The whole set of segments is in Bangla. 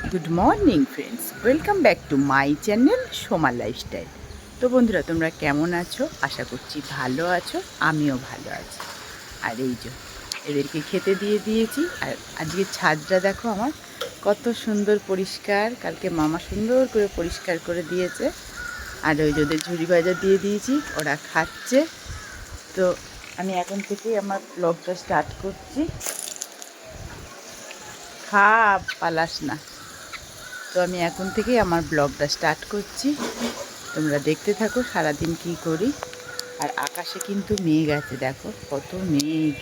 Good morning friends, welcome back to my channel Soma lifestyle. তো বন্ধুরা, তোমরা কেমন আছো? আশা করছি ভালো আছো, আমিও ভালো আছি। আর এই যে এদেরকে খেতে দিয়ে দিয়েছি। আর আজকে ছাদটা দেখো আমার কত সুন্দর পরিষ্কার, কালকে মামা সুন্দর করে পরিষ্কার করে দিয়েছে। আর ওই যে ওদের ঝুড়ি ভাজা দিয়ে দিয়েছি, ওরা খাচ্ছে। তো আমি এখন থেকেই আমার ব্লগটা স্টার্ট করছি। পালাস না। তো আমি এখন থেকেই আমার ব্লগটা স্টার্ট করছি, তোমরা দেখতে থাকো সারাদিন কি করি। আর আকাশে কিন্তু মেঘ আছে, দেখো কত মেঘ,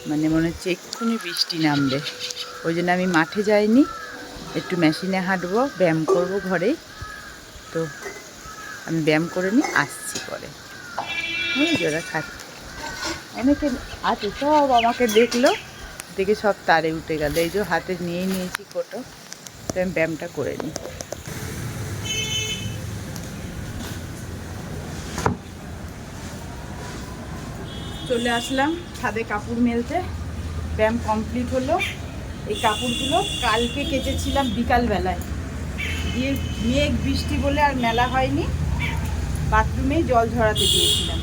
মানে মনে হচ্ছে এক্ষুনি বৃষ্টি নামবে। ওই জন্য আমি মাঠে যাইনি, একটু মেশিনে হাঁটবো, ব্যায়াম করব ঘরেই। তো আমি ব্যায়াম করে নিই, আসছি পরে। ওরা খাচ্ছে, অনেকে আছে, সব আমাকে দেখলো, দেখে সব তারে উঠে গেল। এই যে হাতে নিয়েছি কোটো, তো আমি ব্যায়ামটা করে নিই। চলে আসলাম ছাদে কাপড় মেলতে, ব্যায়াম কমপ্লিট হলো। এই কাপড়গুলো কালকে কেচেছিলাম বিকালবেলায়, দিয়ে মেঘ বৃষ্টি বলে আর মেলা হয়নি, বাথরুমেই জল ঝরাতে দিয়েছিলাম।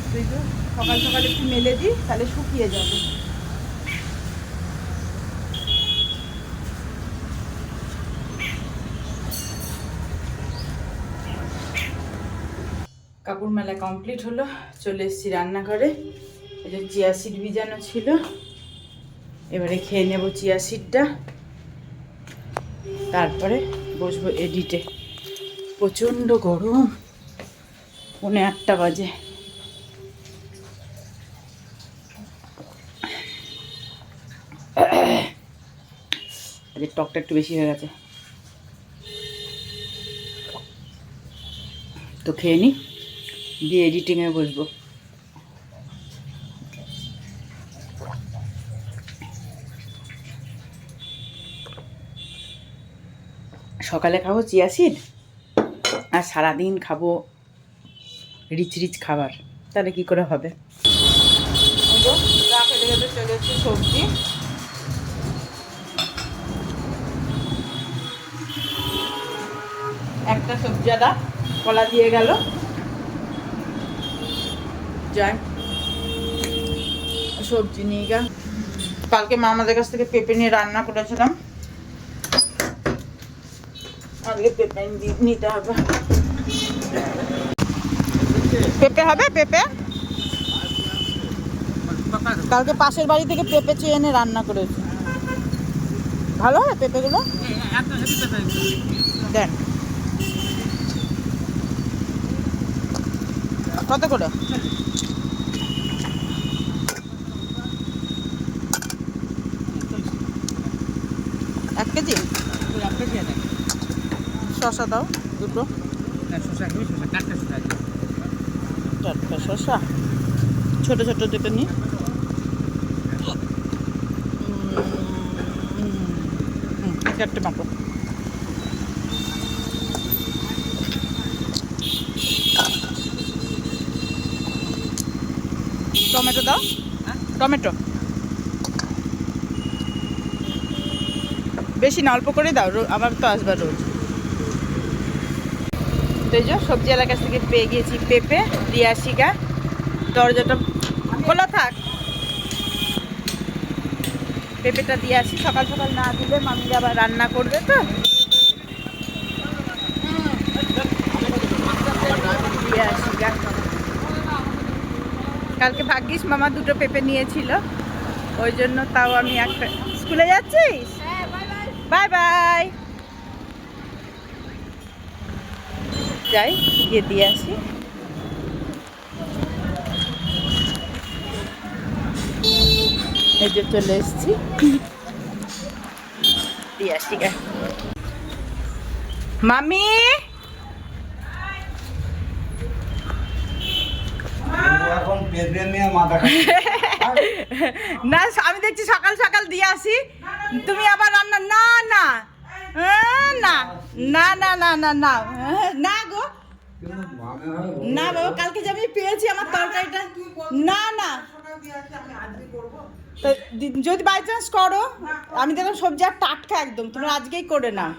তো এই তো সকাল সকাল একটু মেলে দিই, তাহলে শুকিয়ে যাবে। কাপড় মেলা কমপ্লিট হলো, চলে এসেছি রান্নাঘরে। এই যে চিয়া সিড ভিজানো ছিল, এবারে খেয়ে নেব চিয়া সিডটা, তারপরে বসবো এডিটে। প্রচণ্ড গরম, 8:45 বাজে। আজকে টকটা একটু বেশি হয়ে গেছে, তো খেয়ে নিই, দিয়ে এডিটিংয়ে বসবো। সকালে খাবো চিয়া সিড, আর সারাদিন খাবো রিচ রিচ খাবার, তাহলে কি করে হবে? চলে যাচ্ছে সবজি, একটা সবজি আদা কলা দিয়ে গেল, যাই সবজি নিয়ে গা। কালকে মা আমাদের কাছ থেকে পেঁপে নিয়ে রান্না করেছিলাম, আজকে পেঁপে নিতে হবে। পেঁপে হবে, পেঁপে কালকে পাশের বাড়ি থেকে পেঁপে চেয়ে এনে রান্না করেছি, ভালো হয় পেঁপেগুলো। দেন কত করে? 1 কেজি। শসা দাও দুটো, 4টা শসা, ছোট ছোট দুটো নিই। চারটে মাপো। টমেটো দাও, টমেটো বেশি না, অল্প করে দাও, আমার তো আসবার রোজ। তো এই যে সবজি এলাকার থেকে পেয়ে গিয়েছি পেঁপে, দিয়ে আসি গা। দরজাটা খোলা থাক, পেঁপেটা দিয়ে আসি। সকাল সকাল না দিলে মামিরা আবার রান্না করবে, তো দিয়ে আসি গা। কালকে ভাগ্যিস মামা 2টো পেঁপে নিয়েছিল, ওই জন্য তাও আমি একটা। স্কুলে যাচ্ছিস? Bye bye. যাই গিয়ে দিয়ে আসি। এই যে চলে এসছি, দিয়ে আসি গা। মামি না, আমি দেখছি সকাল সকাল দিয়ে আসি, তুমি আবার রান্না। না না না না না না না না না গো, না বাবা, কালকে যে আমি পেয়েছি আমার তরকারিটা। না না তো যদি বাই চান্স করো, আমি দেখলাম সবজি আর টাটকা একদম, তোমরা আজকেই করে নাও।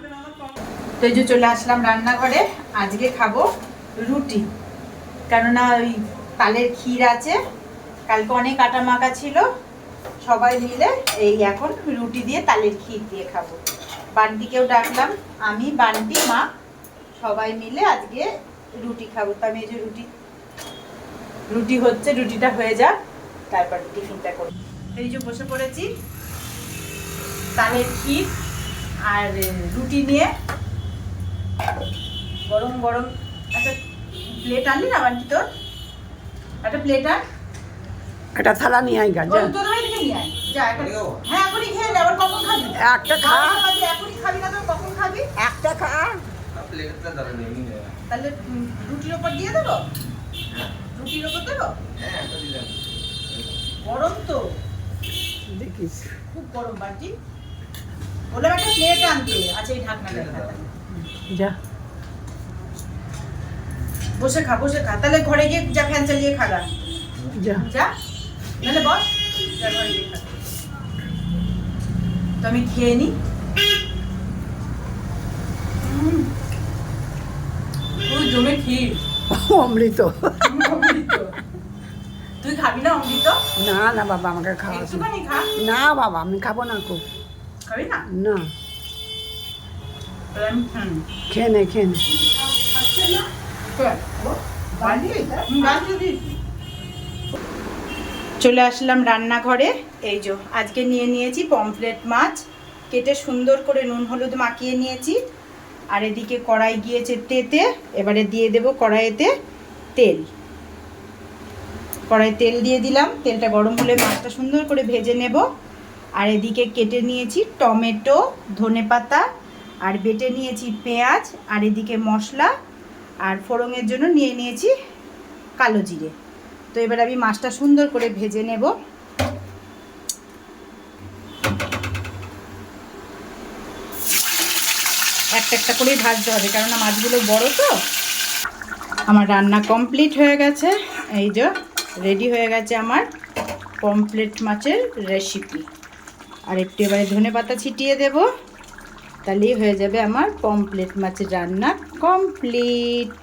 তো এই যে চলে আসলাম রান্নাঘরে, আজকে খাবো রুটি, কেননা ওই তালের ক্ষীর আছে, কালকে অনেক আটা মাখা ছিল, সবাই মিলে এই এখন রুটি দিয়ে তালের ক্ষীর দিয়ে খাবো। বান্টিকেও ডাকলাম, আমি বান্টি মা সবাই মিলে আজকে রুটি খাবো। তো আমি এই যে রুটি হচ্ছে, রুটিটা হয়ে যাক তারপর টিফিনটা করবো। এই যে বসে পড়েছি তালের ক্ষীর আর রুটি নিয়ে, গরম গরম একটা প্লেট আনলি না বান্টি, তোর একটা প্লেট আন, একটা থালা নিয়ে আয় গা, তোর ভাই থেকে নিয়ে আয় যা। হ্যাঁ এখনই খেয়ে নে, আবার কখন খাবি? একটা খা, এখনই খাবি না তো কখন খাবি? একটা খা। তাহলে রুটির ওপর দিয়ে দেবো, রুটির ওপর দেবো। গরম তো দেখিস, খুব গরম বান্টি, বললাম একটা প্লেট আনতে। আচ্ছা এই ঢাকনাটা যা বসে খা, বসে খা। তাহলে ঘরে গিয়ে যা ফ্যান চালিয়ে খাগা, যা যা নাহলে বস, যা ঘরে গিয়ে খা। তো আমি খেয়ে নি, পুরো জমে ক্ষীর, অমৃত। অমৃত। তুই খাবি না অমৃত? না না বাবা, আমাকে খাওয়া একটুখানি খা। না বাবা, আমি খাবো না। খুব খাবি না? না, খেয়ে নে, খেয়ে নে। চলে আসলাম রান্নাঘরে। এই যে আজকে নিয়ে নিয়েছি পমফ্রেট মাছ, কেটে সুন্দর করে নুন হলুদ মাখিয়ে নিয়েছি। আর এদিকে কড়াই গিয়েছে তেতে, এবারে দিয়ে দেব কড়াইতে তেল। কড়াই তেল দিয়ে দিলাম, তেলটা গরম হলে মাছটা সুন্দর করে ভেজে নেব। আর এদিকে কেটে নিয়েছি টমেটো, ধনেপাতা, আর বেটে নিয়েছি পেঁয়াজ, আর এদিকে মশলা আর ফোড়নের জন্য নিয়ে নিয়েছি কালো জিরে। তো এবার আমি মাছটা সুন্দর করে ভেজে নেব। একটা একটা করেই ভাজতে হবে, কেননা মাছগুলো বড় তো। আমার রান্না কমপ্লিট হয়ে গেছে, এই যে রেডি হয়ে গেছে আমার পমফ্রেট মাছের রেসিপি। আর একটু এবারে ধনেপাতা ছিটিয়ে দেব, তাহলেই হয়ে যাবে আমার পমফ্রেট মাছের রান্না কমপ্লিট।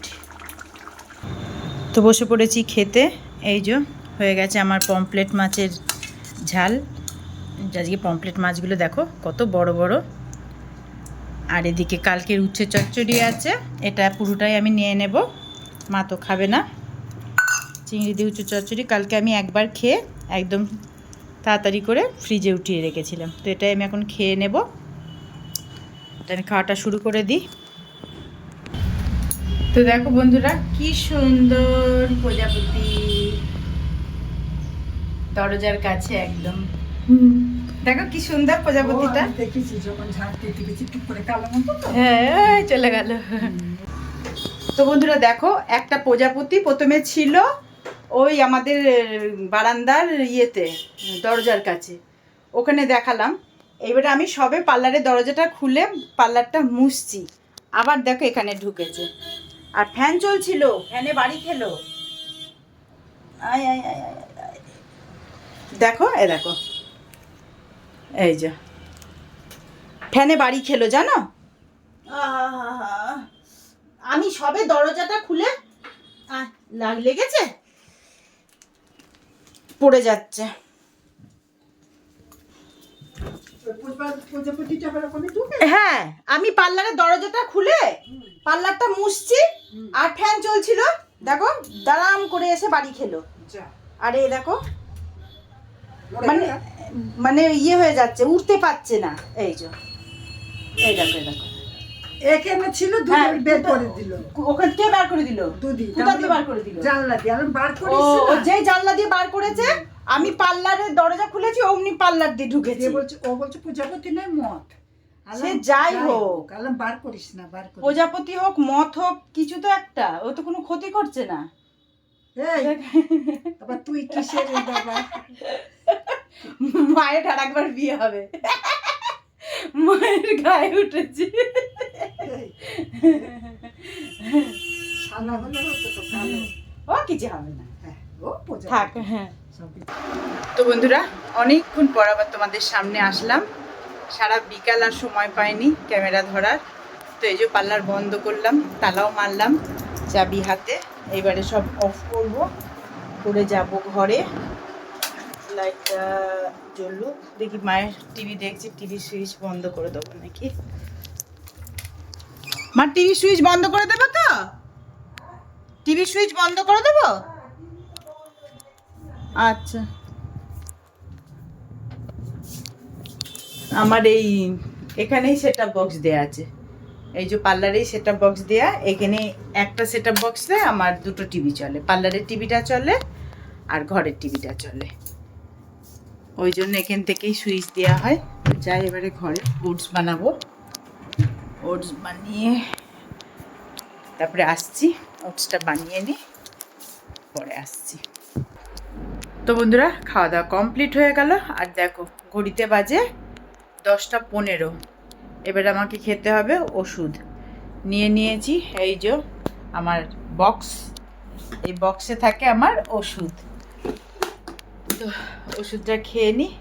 তো বসে পড়েছি খেতে। এই যে হয়ে গেছে আমার পমফ্রেট মাছের ঝাল। আজকে পমফ্রেট মাছগুলো দেখো কত বড় বড়। আর এদিকে কালকের উচ্ছে চচ্চড়ি আছে, এটা পুরোটাই আমি নিয়ে নেব, মা তো খাবে না। চিংড়ি দিয়ে উচ্ছে চচ্চড়ি কালকে আমি একবার খেয়ে একদম তাড়াতাড়ি করে ফ্রিজে উঠিয়ে রেখেছিলাম, তো এটাই আমি এখন খেয়ে নেব। এটা আমি খাওয়াটা শুরু করে দিই। তো দেখো বন্ধুরা, কি সুন্দর প্রজাপতি দরজার কাছে একদম। দেখো কি সুন্দর প্রজাপতিটা, দেখেছি যখন ঝাড় দিতে গেছি টুক করে কালো মতো। হ্যাঁ চলে গেল। তো বন্ধুরা দেখো, একটা প্রজাপতি প্রথমে ছিল ওই আমাদের বারান্দার ইয়েতে, দরজার কাছে, ওখানে দেখালাম। এবারে আমি সবে পার্লারের দরজাটা খুলে পার্লারটা মুছছি, আবার দেখো এখানে ঢুকেছে। আর ফ্যান চলছিল, ফ্যানে বাড়ি খেলো। আয় আয় আয় আয় আয়। দেখো এ দেখো, এই যে ফ্যানে বাড়ি খেলো জানো। আমি সবে দরজাটা খুলে লেগেছে, পড়ে যাচ্ছে। হ্যাঁ আমি পার্লারের দরজাটা খুলে পার্লারটা মুছছি, আর ফ্যান চলছিল, দেখো দাঁড়াম করে এসে বাড়ি খেলো। আরে দেখো মানে মানে ইয়ে হয়ে যাচ্ছে, উঠতে পারছে না। এই যে এই দেখো এই দেখো, এখানে ছিল, বের করে দিল। ওখানে কে বার করে দিল? দুদি কোথা দিয়ে বার করে দিল? জানলা দিয়ে। আমি বার ও করেছি না, যে জানলা দিয়ে বার করেছে, আমি পার্লারের দরজা খুলেছি, অমনি পার্লার দিয়ে ঢুকেছি। ও বলছে প্রজাপতি নয় মত। সে যাই হোক, আলাম বার করিস না, বার করিস। প্রজাপতি হোক মত হোক, কিছু তো একটা, ও তো কোনো ক্ষতি করছে না। এই আবার তুই কিসের বাবা? মায়ের আর একবার বিয়ে হবে, মায়ের গায়ে উঠেছি। সাদা হলে হতো তো কালো। ও কিছু হবে না, ও থাক। হ্যাঁ তো বন্ধুরা, অনেকক্ষণ পর আবার তোমাদের সামনে আসলাম। সারা বিকাল আর সময় পাইনি ক্যামেরা ধরার। তো এই যে পার্লার বন্ধ করলাম, তালাও মারলাম চাবি হাতে। এইবারে সব অফ করব, করে যাব ঘরে। লাইটটা জ্বললো, দেখি মায়ের টিভি দেখছি, টিভি সুইচ বন্ধ করে দেবো নাকি। মা টিভি সুইচ বন্ধ করে দেবো তো? টিভি সুইচ বন্ধ করে দেবো? আচ্ছা। আমার এখানেই সেটআপ বক্স দেয়া আছে, এই যে পার্লারেই সেটআপ বক্স দেয়া। এখানে একটা সেটআপ বক্সে আমার দুটো টিভি চলে, পার্লারের টিভিটা চলে আর ঘরের টিভিটা চলে। ওই জন্য এখান থেকেই সুইচ দেওয়া হয়। যাই এবারে ঘরে ওটস বানাবো, ওটস বানিয়ে তারপরে আসছি। ওটসটা বানিয়ে নিই, পরে আসছি। তো বন্ধুরা, খাওয়া দাওয়া কমপ্লিট হয়ে গেল। আর দেখো ঘড়িতে বাজে 10টা 15। এবার আমাকে খেতে হবে ওষুধ। নিয়ে নিয়েছি এই যে আমার বক্স, এই বক্সে থাকে আমার ওষুধ। তো ওষুধটা খেয়ে নিই।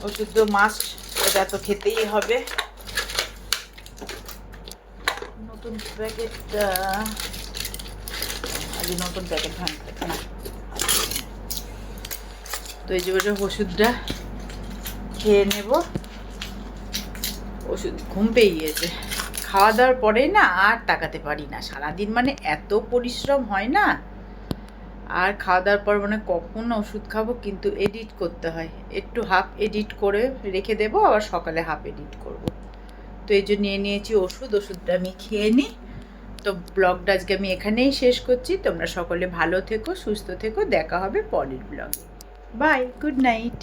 ওষুধ তো মাস্ট, এটা তো খেতেই হবে। নতুন প্যাকেটটা, আজ নতুন প্যাকেট ভাঙতে না। তো এই যে ওষুধটা খেয়ে নেব। ওষুধ ঘুম পেয়ে গিয়েছে, খাওয়া দাওয়ার পরেই না আর তাকাতে পারি না। সারাদিন মানে এত পরিশ্রম হয় না, আর খাওয়া দাওয়ার পর মানে কখন ওষুধ খাবো, কিন্তু এডিট করতে হয়। একটু হাফ এডিট করে রেখে দেবো, আবার সকালে হাফ এডিট করব। তো এই জন্য নিয়ে নিয়েছি ওষুধ। ওষুধটা আমি খেয়ে নিই। তো ব্লগটা আজকে আমি এখানেই শেষ করছি। তোমরা সকলে ভালো থেকো, সুস্থ থেকো। দেখা হবে পরের ব্লগে। Bye, good night.